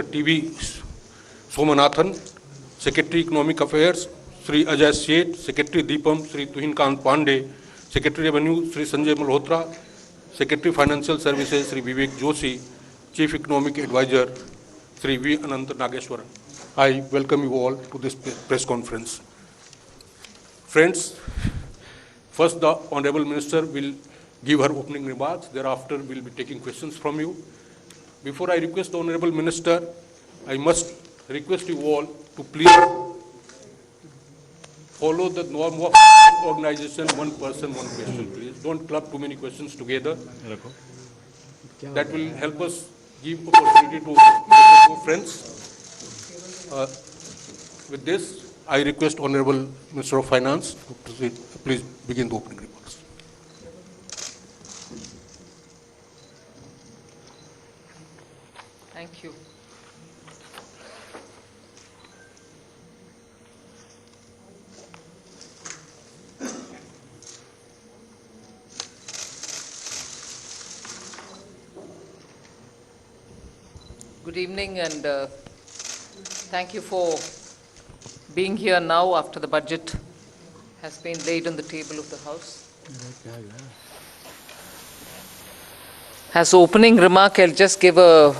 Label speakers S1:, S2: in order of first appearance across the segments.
S1: TV Somanathan, Secretary Economic Affairs, Sri Ajay Seth, Secretary Deepam, Sri Tuhinkant Pandey, Secretary Revenue, Sri Sanjay Malhotra, Secretary Financial Services, Sri Vivek Joshi, Chief Economic Advisor, Sri V. Anant Nageshwaran. I welcome you all to this press conference. Friends, first the Honorable Minister will give her opening remarks. Thereafter, we will be taking questions from you. Before I request the Honorable Minister, I must request you all to please follow the norm of organization, one person, one question, please. Don't club too many questions together. That will help us give opportunity to friends. With this, I request Honorable Minister of Finance to proceed. Please begin the opening remarks.
S2: Thank you. Good evening, and thank you for being here now after the budget has been laid on the table of the House. As opening remark, I'll just give a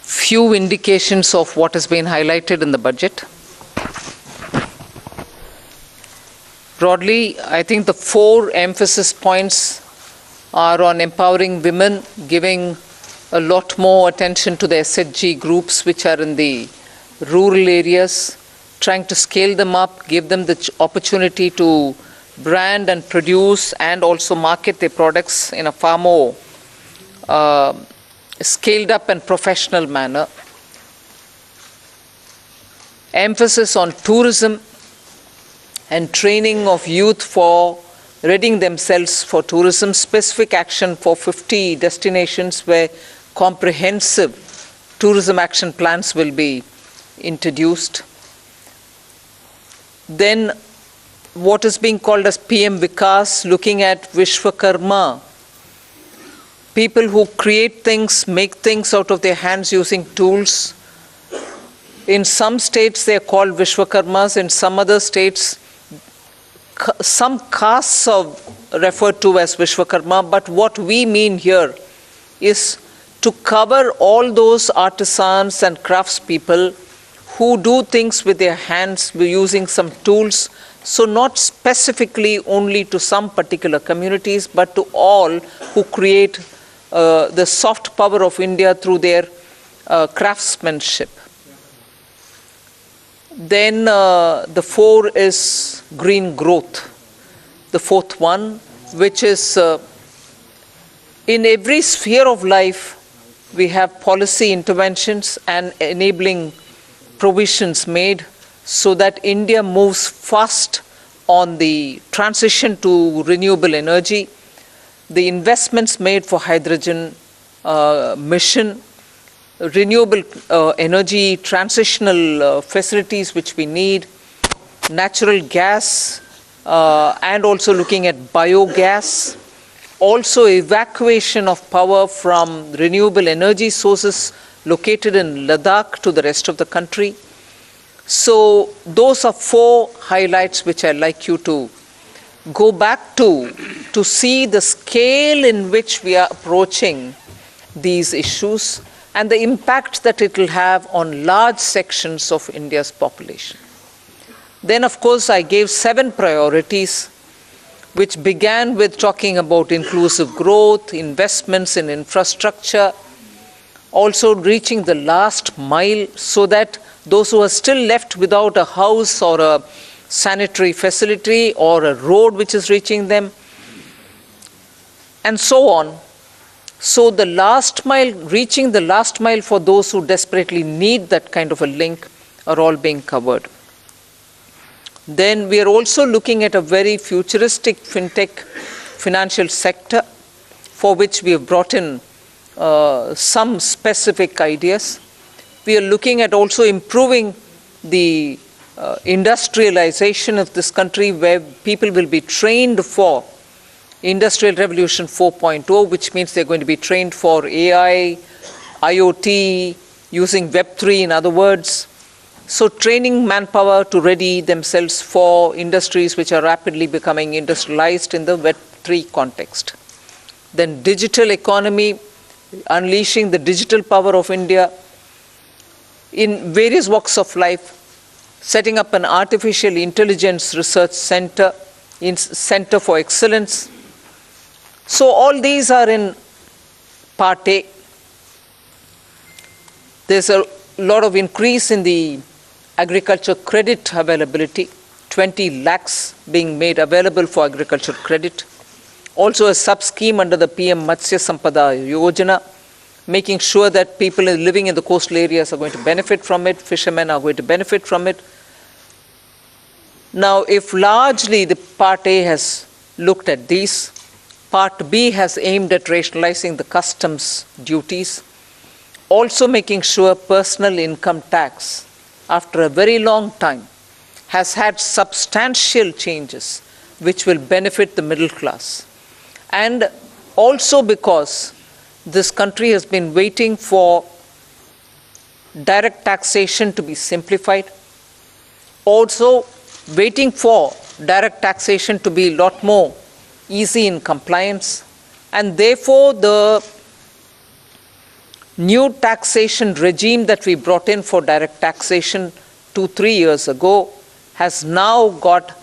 S2: few indications of what has been highlighted in the budget. Broadly, I think the four emphasis points are on empowering women, giving a lot more attention to the SHG groups which are in the rural areas, trying to scale them up, give them the opportunity to brand and produce and also market their products in a far more scaled up and professional manner. Emphasis on tourism and training of youth for readying themselves for tourism. Specific action for 50 destinations where comprehensive tourism action plans will be introduced. Then what is being called as PM Vikas, looking at Vishwakarma, people who create things, make things out of their hands using tools. In some states they are called Vishwakarmas, in some other states some castes are referred to as Vishwakarma, but what we mean here is to cover all those artisans and craftspeople who do things with their hands using some tools, so not specifically only to some particular communities, but to all who create the soft power of India through their craftsmanship. Then the four is green growth, the fourth one, which is in every sphere of life we have policy interventions and enabling provisions made so that India moves fast on the transition to renewable energy. The investments made for hydrogen mission, renewable energy transitional facilities which we need, natural gas, and also looking at biogas, also evacuation of power from renewable energy sources located in Ladakh to the rest of the country. So those are four highlights which I'd like you to go back to see the scale in which we are approaching these issues and the impact that it will have on large sections of India's population. Then, of course, I gave 7 priorities, which began with talking about inclusive growth, investments in infrastructure, also reaching the last mile so that those who are still left without a house or a sanitary facility or a road which is reaching them, and so on. So the last mile, reaching the last mile for those who desperately need that kind of a link are all being covered. Then we are also looking at a very futuristic fintech financial sector for which we have brought in some specific ideas. We are looking at also improving the industrialization of this country where people will be trained for Industrial Revolution 4.0, which means they're going to be trained for AI, IoT, using Web3 in other words. So training manpower to ready themselves for industries which are rapidly becoming industrialized in the Web3 context. Then digital economy, unleashing the digital power of India in various walks of life, setting up an artificial intelligence research center, center for excellence. So all these are in part A. There's a lot of increase in the agriculture credit availability, 20 lakhs being made available for agriculture credit. Also a sub-scheme under the PM Matsya Sampada Yojana, making sure that people living in the coastal areas are going to benefit from it, fishermen are going to benefit from it. Now, if largely the Part A has looked at these, Part B has aimed at rationalizing the customs duties, also making sure personal income tax, after a very long time, has had substantial changes which will benefit the middle class. And also because this country has been waiting for direct taxation to be simplified, also waiting for direct taxation to be a lot more easy in compliance, and therefore the new taxation regime that we brought in for direct taxation 2-3 years ago has now got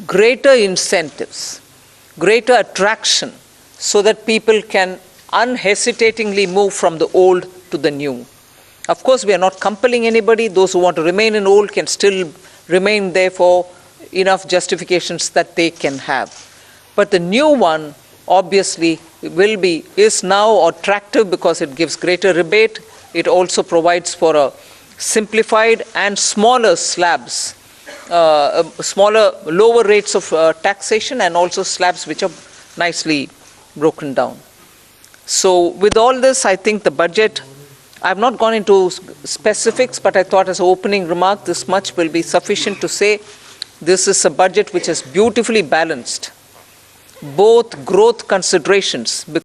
S2: greater incentives, greater attraction, so that people can unhesitatingly move from the old to the new. Of course, we are not compelling anybody. Those who want to remain in old can still remain there for enough justifications that they can have. But the new one obviously is now attractive because it gives greater rebate. It also provides for a simplified and smaller slabs, lower rates of taxation, and also slabs which are nicely broken down. So with all this, I think the budget, I've not gone into specifics, but I thought as an opening remark, this much will be sufficient to say this is a budget which is beautifully balanced, both growth considerations,